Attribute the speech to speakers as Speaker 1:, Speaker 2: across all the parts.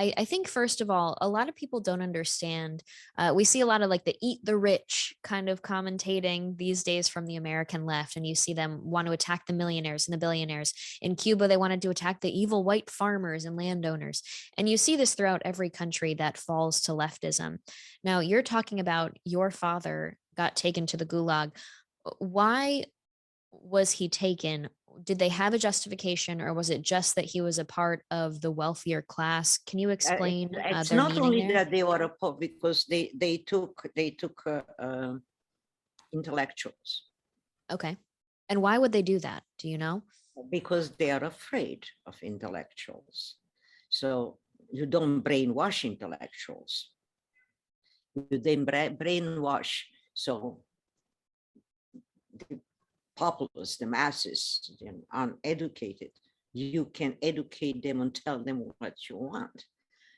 Speaker 1: I think, first of all, a lot of people don't understand. We see a lot of like the eat the rich kind of commentating these days from the American left, and you see them want to attack the millionaires and the billionaires. In Cuba, they wanted to attack the evil white farmers and landowners. And you see this throughout every country that falls to leftism. Now, you're talking about your father got taken to the gulag. Why was he taken? Did they have a justification, or was it just that he was a part of the wealthier class? Can you explain
Speaker 2: It's
Speaker 1: their
Speaker 2: not
Speaker 1: meaning
Speaker 2: only
Speaker 1: there?
Speaker 2: that they were a poor, because they took intellectuals,
Speaker 1: Okay. And why would they do that? Do you know?
Speaker 2: because they are afraid of intellectuals. So you don't brainwash intellectuals. You then brainwash. So the populace, the masses, the uneducated, you can educate them and tell them what you want.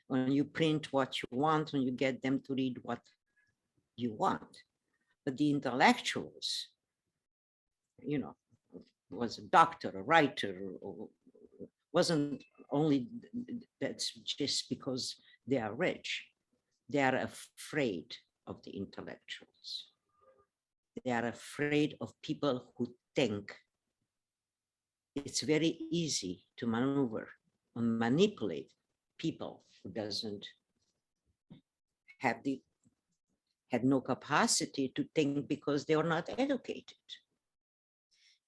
Speaker 2: When you print what you want, and you get them to read what you want. But the intellectuals, you know, was a doctor, a writer, or wasn't only that's just because they are rich. They are afraid of the intellectuals. They are afraid of people who think. It's very easy to maneuver and manipulate people who doesn't have had no capacity to think, because they are not educated.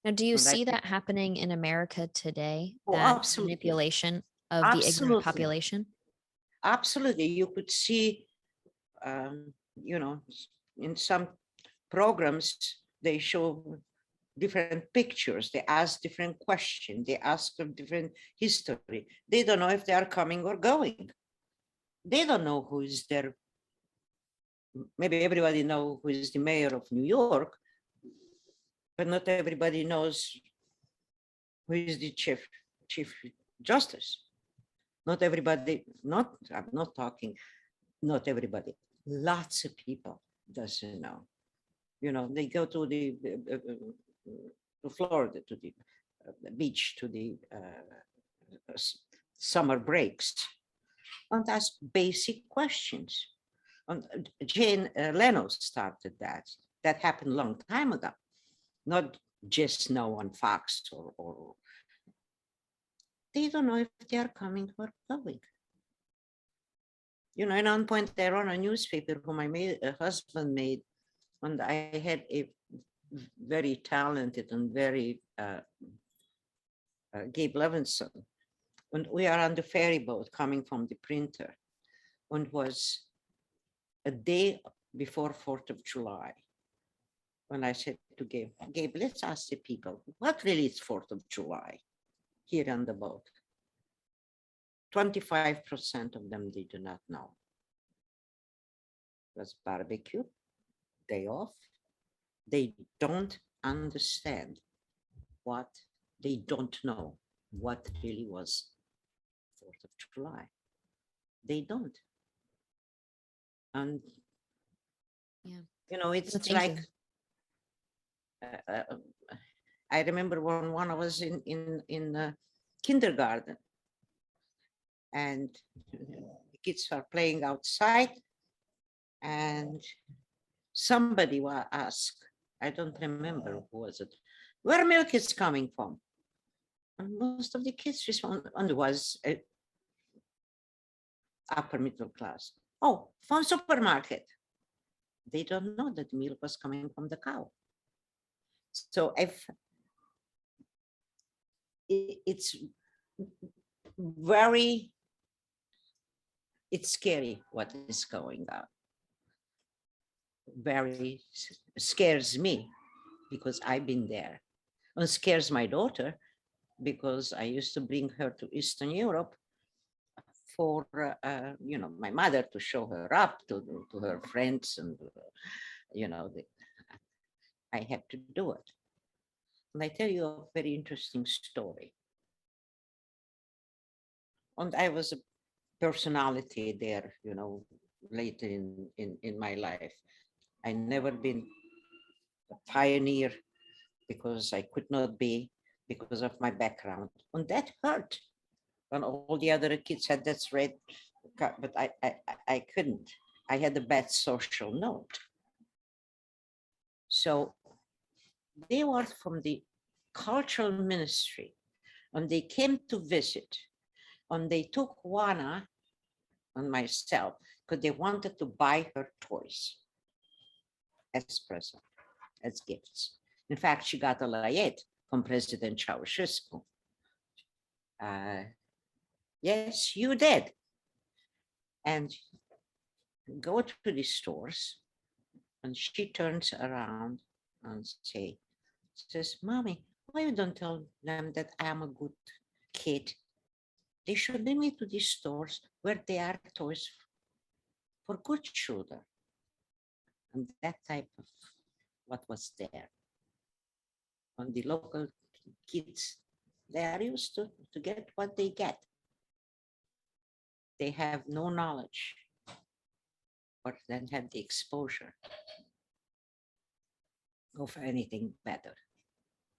Speaker 1: Now, do you
Speaker 2: And
Speaker 1: see that happening in America today?
Speaker 2: Oh,
Speaker 1: That
Speaker 2: absolutely.
Speaker 1: manipulation of the ignorant
Speaker 2: Absolutely.
Speaker 1: population?
Speaker 2: Absolutely. You could see, you know, in some programs, they show different pictures, they ask different questions, they ask a different history. They don't know if they are coming or going. They don't know who is there. Maybe everybody knows who is the mayor of New York, but not everybody knows who is the chief justice. Not everybody, I'm not talking, not everybody, lots of people doesn't know. You know, they go to to Florida, to the beach, to the summer breaks, and ask basic questions. And Jane Leno started that. That happened a long time ago, not just now on Fox or they don't know if they are coming or going. You know, at one point I ran a newspaper who my husband made, and I had a very talented and very Gabe Levinson. And we are on the ferry boat coming from the printer, and was a day before 4th of July. When I said to Gabe, let's ask the people, what really is 4th of July here on the boat? 25% of them, they do not know. It was barbecue, day off. They don't understand what, they don't know what really was 4th of July. They don't. And,
Speaker 1: yeah,
Speaker 2: you know, it's
Speaker 1: Thank
Speaker 2: like,
Speaker 1: you.
Speaker 2: I remember when I was in kindergarten, and the kids are playing outside, and somebody will ask, I don't remember who was it, where milk is coming from? And most of the kids respond, and it was upper middle class. Oh, from supermarket. They don't know that milk was coming from the cow. So if it's very, it's scary what is going on. Very scares me because I've been there, and scares my daughter because I used to bring her to Eastern Europe for, you know, my mother to show her up to her friends, and, you know, I had to do it. And I tell you a very interesting story. And I was a personality there, you know, later in my life. I never been a pioneer because I could not be, because of my background. And that hurt when all the other kids had that red but I couldn't. I had a bad social note. So they were from the cultural ministry, and they came to visit, and they took Juana and myself because they wanted to buy her toys as present, as gifts. In fact, she got a layette from President Ceausescu. Yes, you did. And go to the stores, and she turns around and says, Mommy, why you don't tell them that I'm a good kid? They should bring me to these stores where there are toys for good children. And that type of what was there. And the local kids, they are used to get what they get. They have no knowledge or then have the exposure of anything better.